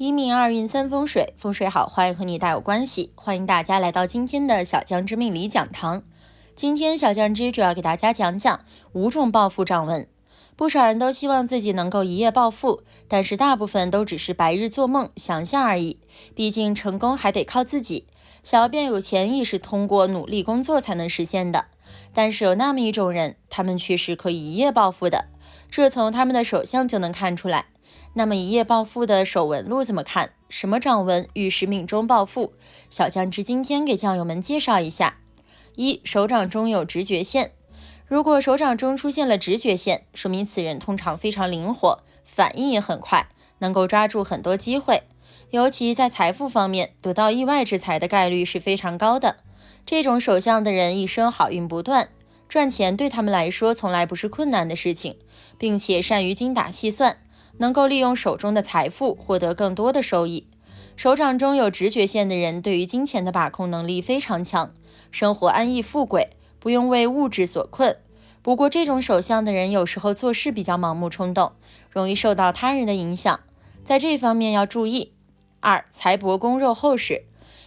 一命二运三风水，风水好坏和你大有关系。欢迎大家来到今天的小江之命理讲堂。今天小江之主要给大家讲讲5种暴富掌纹。不少人都希望自己能够一夜暴富，但是大部分都只是白日做梦想象而已。毕竟成功还得靠自己，想要变有钱亦是通过努力工作才能实现的。但是有那么一种人，他们却是可以一夜暴富的，这从他们的手相就能看出来。那么一夜暴富的手纹路怎么看？什么掌纹预示命中暴富？小江之今天给教友们介绍一下。一、手掌中有直觉线。如果手掌中出现了直觉线，说明此人通常非常灵活，反应也很快，能够抓住很多机会。尤其在财富方面，得到意外之财的概率是非常高的。这种手相的人一生好运不断，赚钱对他们来说从来不是困难的事情，并且善于精打细算，能够利用手中的财富获得更多的收益。手掌中有直觉线的人对于金钱的把控能力非常强，生活安逸富贵，不用为物质所困。不过这种手相的人有时候做事比较盲目冲动，容易受到他人的影响，在这方面要注意。2、财帛宫肉厚实。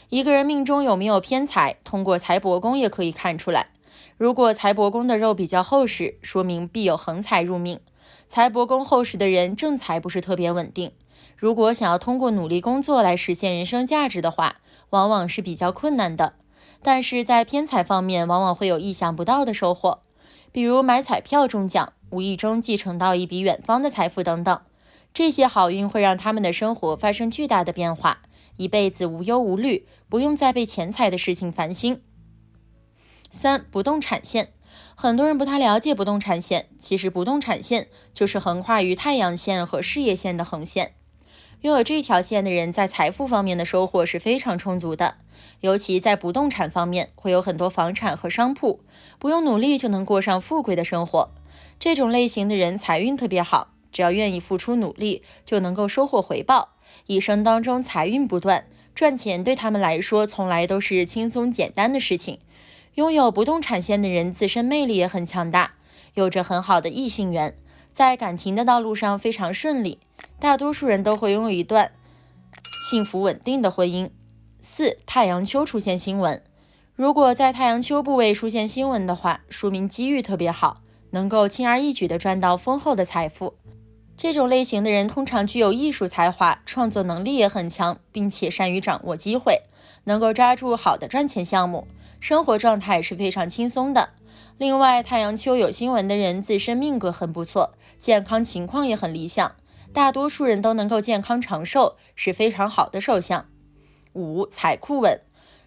一个人命中有没有偏财，通过财帛宫也可以看出来。如果财帛宫的肉比较厚实，说明必有横财入命。财帛宫厚实的人正财不是特别稳定，如果想要通过努力工作来实现人生价值的话，往往是比较困难的。但是在偏财方面，往往会有意想不到的收获，比如买彩票中奖，无意中继承到一笔远方的财富等等。这些好运会让他们的生活发生巨大的变化，一辈子无忧无虑，不用再被钱财的事情烦心。3、不动产线。很多人不太了解不动产线，其实不动产线就是横跨于太阳线和事业线的横线。拥有这条线的人在财富方面的收获是非常充足的，尤其在不动产方面会有很多房产和商铺，不用努力就能过上富贵的生活。这种类型的人财运特别好，只要愿意付出努力就能够收获回报，一生当中财运不断，赚钱对他们来说从来都是轻松简单的事情。拥有不动产线的人自身魅力也很强大，有着很好的异性缘，在感情的道路上非常顺利，大多数人都会拥有一段幸福稳定的婚姻。4、太阳丘出现星纹。如果在太阳丘部位出现星纹的话，说明机遇特别好，能够轻而易举地赚到丰厚的财富。这种类型的人通常具有艺术才华，创作能力也很强，并且善于掌握机会，能够抓住好的赚钱项目，生活状态是非常轻松的。另外，太阳丘有星纹的人自身命格很不错，健康情况也很理想，大多数人都能够健康长寿，是非常好的手相。5、财库纹。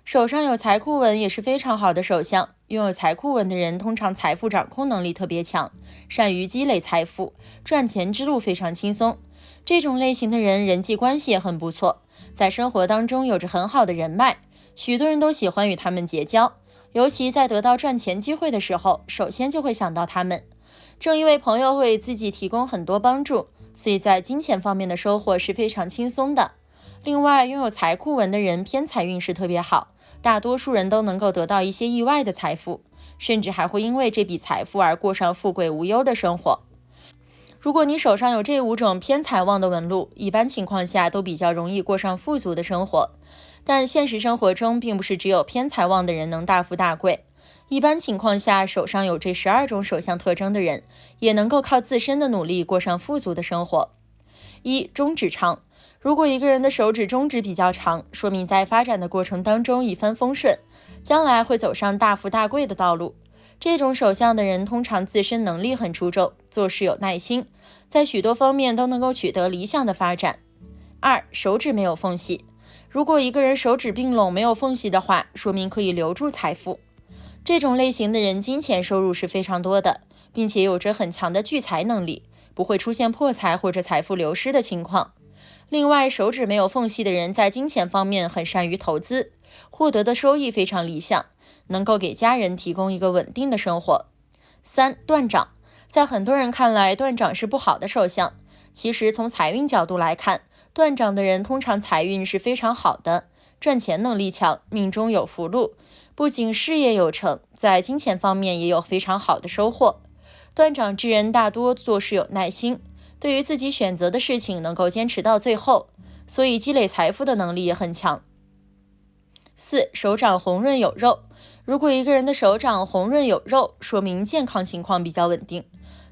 手上有财库纹也是非常好的手相，拥有财库纹的人通常财富掌控能力特别强，善于积累财富，赚钱之路非常轻松。这种类型的人人际关系也很不错，在生活当中有着很好的人脉，许多人都喜欢与他们结交，尤其在得到赚钱机会的时候，首先就会想到他们。正因为朋友会自己提供很多帮助，所以在金钱方面的收获是非常轻松的。另外，拥有财库纹的人偏财运势特别好，大多数人都能够得到一些意外的财富，甚至还会因为这笔财富而过上富贵无忧的生活。如果你手上有这5种偏财旺的纹路，一般情况下都比较容易过上富足的生活。但现实生活中并不是只有偏财旺的人能大富大贵，一般情况下手上有这12种手相特征的人，也能够靠自身的努力过上富足的生活。1、中指长。如果一个人的手指中指比较长，说明在发展的过程当中一帆风顺，将来会走上大富大贵的道路。这种手相的人通常自身能力很出众，做事有耐心，在许多方面都能够取得理想的发展。2、手指没有缝隙。如果一个人手指并拢没有缝隙的话，说明可以留住财富。这种类型的人金钱收入是非常多的，并且有着很强的聚财能力，不会出现破财或者财富流失的情况。另外，手指没有缝隙的人在金钱方面很善于投资，获得的收益非常理想，能够给家人提供一个稳定的生活。3、断掌。在很多人看来，断掌是不好的手相，其实从财运角度来看，断掌的人通常财运是非常好的，赚钱能力强，命中有福禄，不仅事业有成，在金钱方面也有非常好的收获。断掌之人大多做事有耐心，对于自己选择的事情能够坚持到最后，所以积累财富的能力也很强。4. 手掌红润有肉。如果一个人的手掌红润有肉，说明健康情况比较稳定。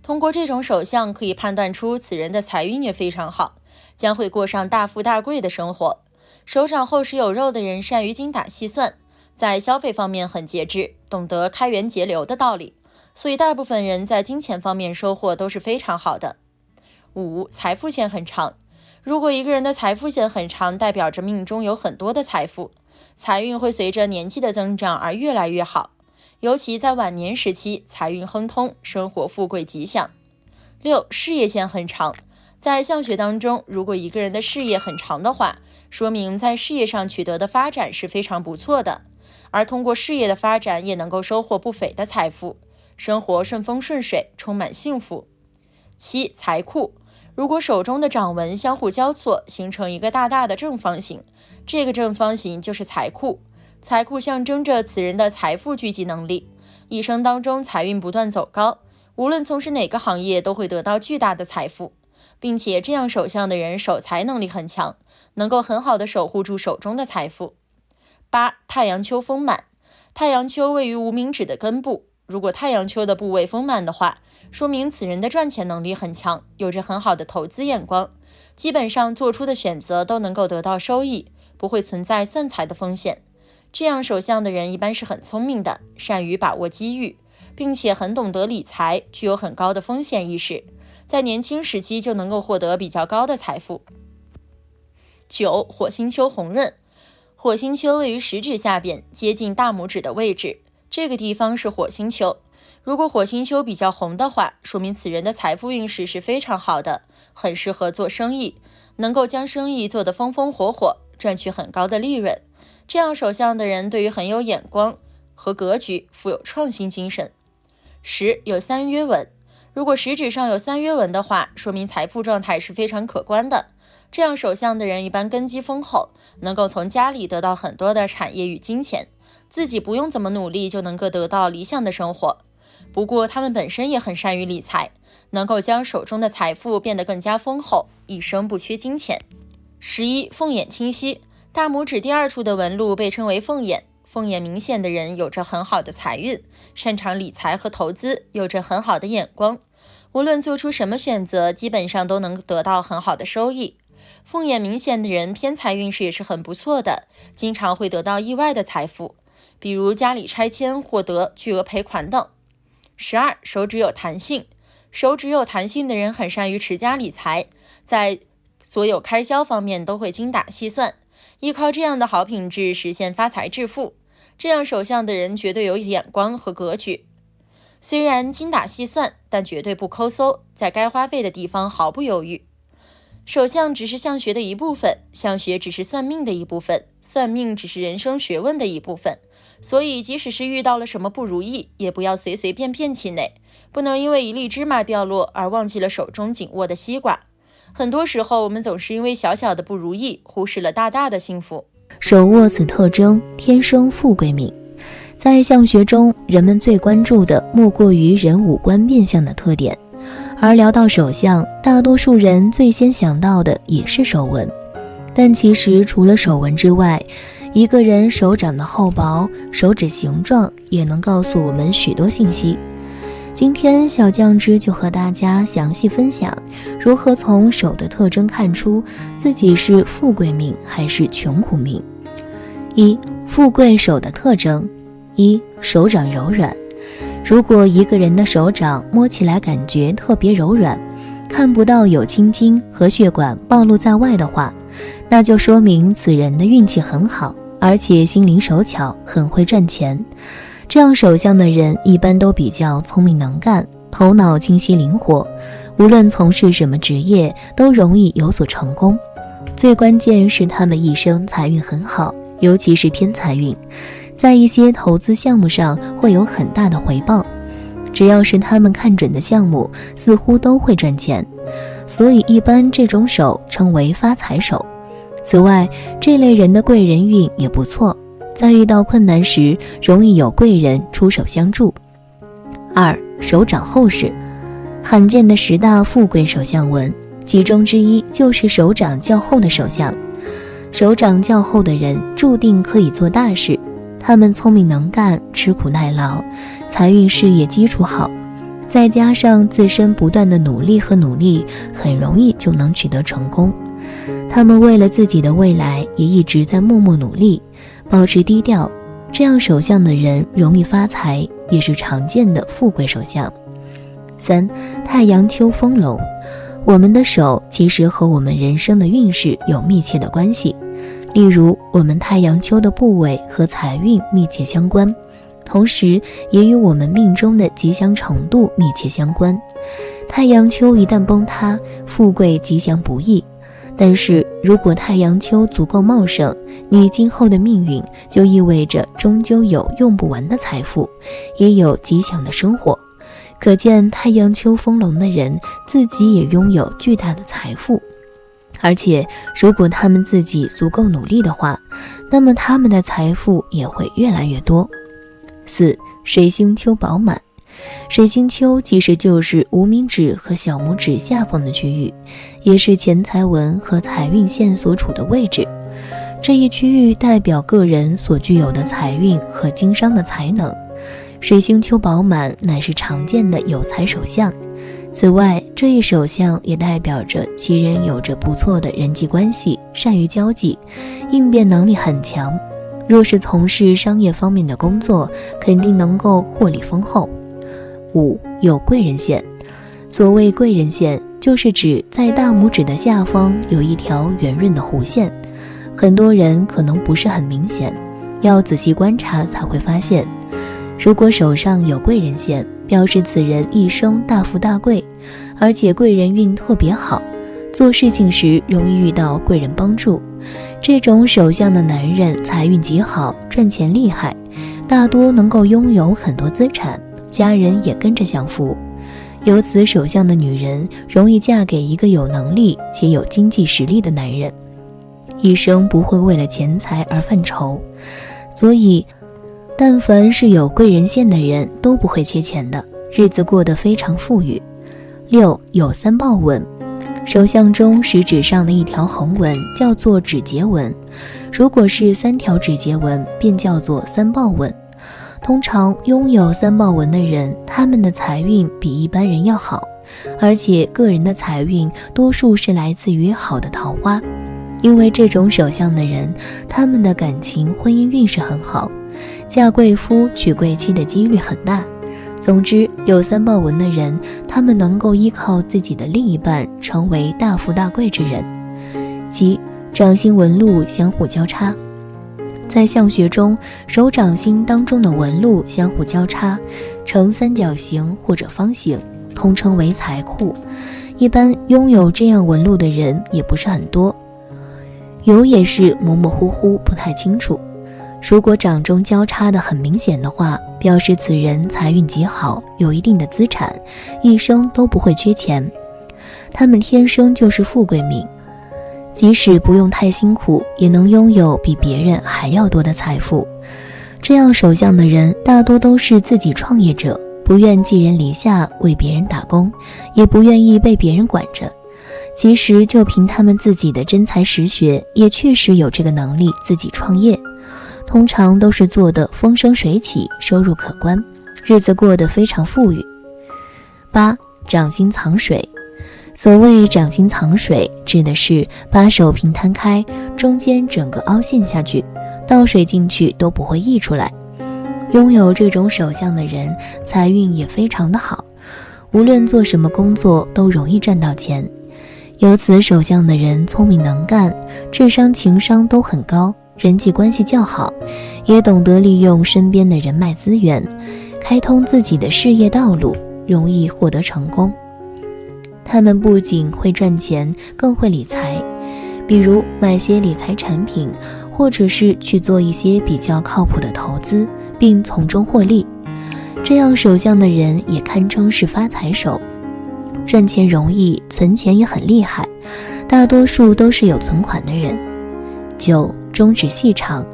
通过这种手相可以判断出此人的财运也非常好，将会过上大富大贵的生活。手掌厚实有肉的人善于精打细算，在消费方面很节制，懂得开源节流的道理，所以大部分人在金钱方面收获都是非常好的。5. 财富线很长。如果一个人的财富线很长，代表着命中有很多的财富，财运会随着年纪的增长而越来越好，尤其在晚年时期，财运亨通，生活富贵吉祥。6. 事业线很长。在相学当中，如果一个人的事业很长的话，说明在事业上取得的发展是非常不错的，而通过事业的发展也能够收获不菲的财富，生活顺风顺水，充满幸福。7. 财库。如果手中的掌纹相互交错，形成一个大大的正方形，这个正方形就是财库。财库象征着此人的财富聚集能力，一生当中财运不断走高，无论从事哪个行业都会得到巨大的财富，并且这样手相的人守财能力很强，能够很好的守护住手中的财富。8. 太阳丘丰满。太阳丘位于无名指的根部，如果太阳丘的部位丰满的话，说明此人的赚钱能力很强，有着很好的投资眼光，基本上做出的选择都能够得到收益，不会存在散财的风险。这样手相的人一般是很聪明的，善于把握机遇，并且很懂得理财，具有很高的风险意识，在年轻时期就能够获得比较高的财富。9. 火星丘红润。火星丘位于食指下边，接近大拇指的位置，这个地方是火星丘。如果火星丘比较红的话，说明此人的财富运势是非常好的，很适合做生意，能够将生意做得风风火火，赚取很高的利润。这样手相的人对于很有眼光和格局，富有创新精神。10. 有三约纹。如果食指上有三约纹的话，说明财富状态是非常可观的。这样手相的人一般根基丰厚，能够从家里得到很多的产业与金钱，自己不用怎么努力就能够得到理想的生活。不过他们本身也很善于理财，能够将手中的财富变得更加丰厚，一生不缺金钱。11. 凤眼清晰。大拇指第二处的纹路被称为凤眼，凤眼明显的人有着很好的财运，擅长理财和投资，有着很好的眼光，无论做出什么选择，基本上都能得到很好的收益。凤眼明显的人偏财运势也是很不错的，经常会得到意外的财富，比如家里拆迁获得巨额赔款等。12. 手指有弹性。手指有弹性的人很善于持家理财，在所有开销方面都会精打细算，依靠这样的好品质实现发财致富。这样手相的人绝对有眼光和格局，虽然精打细算，但绝对不抠搜，在该花费的地方毫不犹豫。手相只是相学的一部分，相学只是算命的一部分，算命只是人生学问的一部分。所以即使是遇到了什么不如意，也不要随随便便气馁，不能因为一粒芝麻掉落而忘记了手中紧握的西瓜。很多时候我们总是因为小小的不如意，忽视了大大的幸福。手握此特征，天生富贵命。在相学中，人们最关注的莫过于人五官面相的特点，而聊到手相，大多数人最先想到的也是手纹。但其实除了手纹之外，一个人手掌的厚薄、手指形状也能告诉我们许多信息。今天小酱汁就和大家详细分享如何从手的特征看出自己是富贵命还是穷苦命。1. 富贵手的特征。1. 手掌柔软。如果一个人的手掌摸起来感觉特别柔软，看不到有青筋和血管暴露在外的话，那就说明此人的运气很好，而且心灵手巧，很会赚钱。这样手相的人一般都比较聪明能干，头脑清晰灵活，无论从事什么职业都容易有所成功。最关键是他们一生财运很好，尤其是偏财运，在一些投资项目上会有很大的回报。只要是他们看准的项目，似乎都会赚钱，所以一般这种手称为发财手。此外，这类人的贵人运也不错，在遇到困难时容易有贵人出手相助。2. 手掌厚实。罕见的10大富贵手相纹，其中之一就是手掌较厚的手相。手掌较厚的人注定可以做大事，他们聪明能干，吃苦耐劳，财运事业基础好，再加上自身不断的努力，很容易就能取得成功。他们为了自己的未来也一直在默默努力，保持低调，这样手相的人容易发财，也是常见的富贵手相。3. 太阳丘丰隆。我们的手其实和我们人生的运势有密切的关系，例如我们太阳丘的部位和财运密切相关，同时也与我们命中的吉祥程度密切相关。太阳丘一旦崩塌，富贵吉祥不易，但是如果太阳丘足够茂盛，你今后的命运就意味着终究有用不完的财富，也有吉祥的生活。可见太阳丘丰隆的人自己也拥有巨大的财富，而且如果他们自己足够努力的话，那么他们的财富也会越来越多。4. 水星丘饱满。水星丘其实就是无名指和小拇指下方的区域，也是钱财纹和财运线所处的位置。这一区域代表个人所具有的财运和经商的才能。水星丘饱满乃是常见的有财手相，此外这一手相也代表着其人有着不错的人际关系，善于交际，应变能力很强，若是从事商业方面的工作，肯定能够获利丰厚。5. 有贵人线。所谓贵人线，就是指在大拇指的下方有一条圆润的弧线，很多人可能不是很明显，要仔细观察才会发现。如果手上有贵人线，表示此人一生大富大贵，而且贵人运特别好，做事情时容易遇到贵人帮助。这种手相的男人财运极好，赚钱厉害，大多能够拥有很多资产，家人也跟着享福。有此手相的女人容易嫁给一个有能力且有经济实力的男人，一生不会为了钱财而犯愁，所以但凡是有贵人线的人都不会缺钱的，日子过得非常富裕。6. 有三豹纹。手相中食指上的一条横纹叫做指节纹，如果是3条指节纹便叫做三豹纹。通常拥有三豹纹的人，他们的财运比一般人要好，而且个人的财运多数是来自于好的桃花。因为这种手相的人，他们的感情婚姻运势很好，嫁贵夫娶贵妻的几率很大。总之，有三豹纹的人，他们能够依靠自己的另一半成为大富大贵之人。即掌心纹路相互交叉。在相学中，手掌心当中的纹路相互交叉，呈三角形或者方形，通称为财库。一般拥有这样纹路的人也不是很多，有也是模模糊糊，不太清楚。如果掌中交叉的很明显的话，表示此人财运极好，有一定的资产，一生都不会缺钱。他们天生就是富贵命，即使不用太辛苦，也能拥有比别人还要多的财富。这样手相的人大多都是自己创业者，不愿寄人篱下为别人打工，也不愿意被别人管着。其实就凭他们自己的真才实学，也确实有这个能力自己创业，通常都是做得风生水起，收入可观，日子过得非常富裕。8. 掌心藏水。所谓掌心藏水，指的是把手平摊开，中间整个凹陷下去，倒水进去都不会溢出来。拥有这种手相的人，财运也非常的好，无论做什么工作都容易赚到钱。有此手相的人聪明能干，智商情商都很高，人际关系较好，也懂得利用身边的人脉资源，开通自己的事业道路，容易获得成功。他们不仅会赚钱，更会理财，比如买些理财产品，或者是去做一些比较靠谱的投资，并从中获利。这样手相的人也堪称是发财手，赚钱容易，存钱也很厉害，大多数都是有存款的人。9. 中指细长。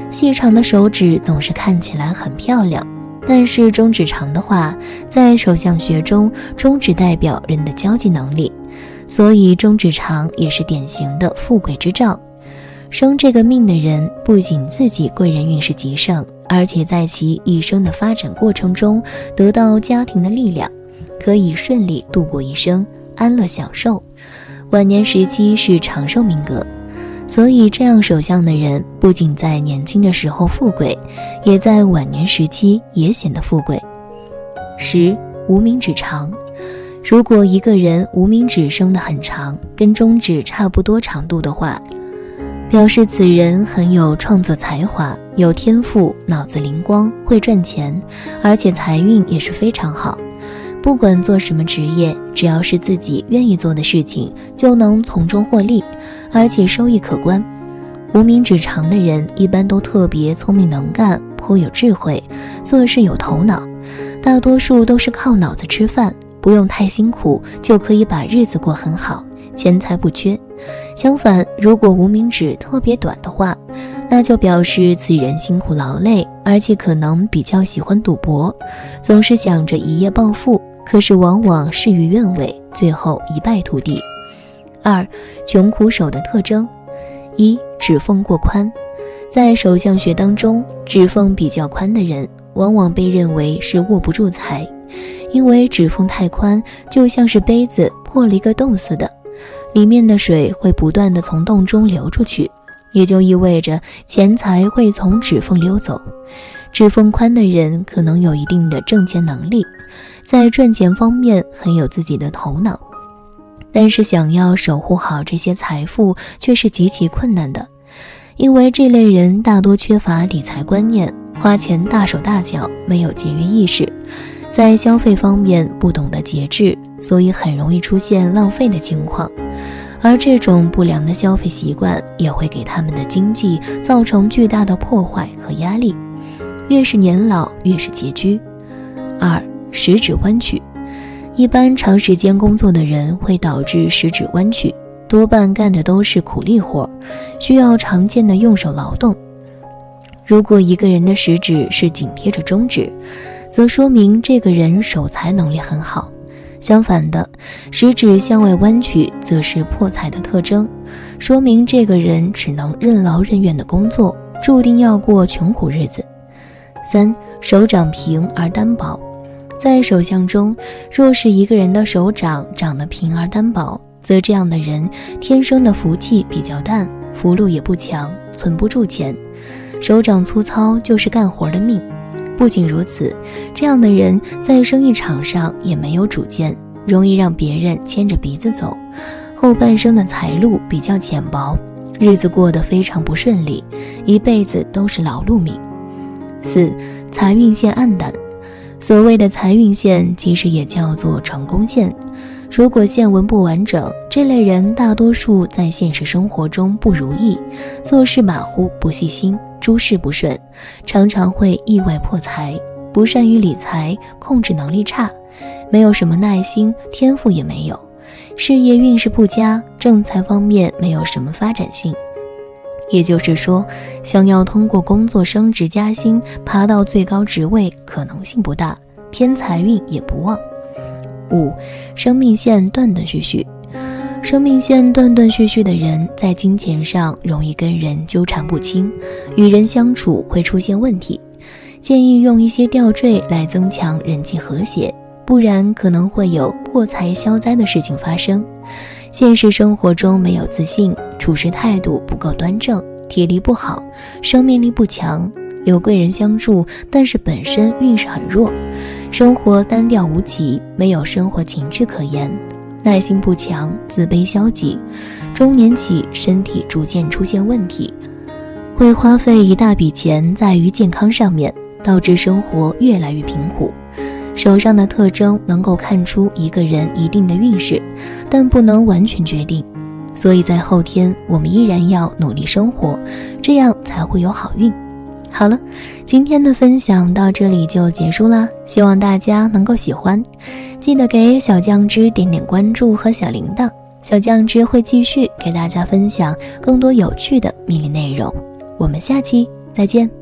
细长的手指总是看起来很漂亮，但是中指长的话，在手相学中，中指代表人的交际能力，所以中指长也是典型的富贵之兆。生这个命的人不仅自己贵人运势极盛，而且在其一生的发展过程中得到家庭的力量，可以顺利度过一生，安乐享受。晚年时期是长寿命格，所以这样手相的人不仅在年轻的时候富贵，也在晚年时期也显得富贵。10. 无名指长。如果一个人无名指生得很长，跟中指差不多长度的话，表示此人很有创作才华，有天赋，脑子灵光，会赚钱，而且财运也是非常好。不管做什么职业，只要是自己愿意做的事情，就能从中获利，而且收益可观。无名指长的人一般都特别聪明能干，颇有智慧，做事有头脑，大多数都是靠脑子吃饭，不用太辛苦就可以把日子过很好，钱财不缺。相反，如果无名指特别短的话，那就表示此人辛苦劳累，而且可能比较喜欢赌博，总是想着一夜暴富，可是往往事与愿违，最后一败涂地。2. 穷苦手的特征。1. 指缝过宽。在手相学当中，指缝比较宽的人往往被认为是握不住财，因为指缝太宽，就像是杯子破了一个洞似的，里面的水会不断地从洞中流出去，也就意味着钱财会从指缝流走。指缝宽的人可能有一定的挣钱能力，在赚钱方面很有自己的头脑，但是想要守护好这些财富却是极其困难的，因为这类人大多缺乏理财观念，花钱大手大脚，没有节约意识，在消费方面不懂得节制，所以很容易出现浪费的情况。而这种不良的消费习惯也会给他们的经济造成巨大的破坏和压力，越是年老越是拮据。2. 食指弯曲。一般长时间工作的人会导致食指弯曲，多半干的都是苦力活，需要常见的用手劳动。如果一个人的食指是紧贴着中指，则说明这个人守财能力很好。相反的，食指向外弯曲则是破财的特征，说明这个人只能任劳任怨的工作，注定要过穷苦日子。3. 手掌平而单薄。在手相中，若是一个人的手掌长得平而单薄，则这样的人天生的福气比较淡，福禄也不强，存不住钱。手掌粗糙就是干活的命。不仅如此，这样的人在生意场上也没有主见，容易让别人牵着鼻子走，后半生的财路比较浅薄，日子过得非常不顺利，一辈子都是劳碌命。4. 财运线暗淡。所谓的财运线其实也叫做成功线，如果线纹不完整，这类人大多数在现实生活中不如意，做事马虎不细心，诸事不顺，常常会意外破财，不善于理财，控制能力差，没有什么耐心，天赋也没有，事业运势不佳，正财方面没有什么发展性。也就是说，想要通过工作升职加薪爬到最高职位可能性不大，偏财运也不旺。5. 生命线断断续续。生命线断断续续的人在金钱上容易跟人纠缠不清，与人相处会出现问题，建议用一些吊坠来增强人际和谐，不然可能会有破财消灾的事情发生。现实生活中没有自信，处事态度不够端正，体力不好，生命力不强，有贵人相助，但是本身运势很弱，生活单调无奇，没有生活情趣可言，耐心不强，自卑消极，中年起身体逐渐出现问题，会花费一大笔钱在于健康上面，导致生活越来越贫苦。手上的特征能够看出一个人一定的运势，但不能完全决定，所以在后天我们依然要努力生活，这样才会有好运。好了，今天的分享到这里就结束啦，希望大家能够喜欢，记得给小酱汁点点关注和小铃铛，小酱汁会继续给大家分享更多有趣的命理内容，我们下期再见。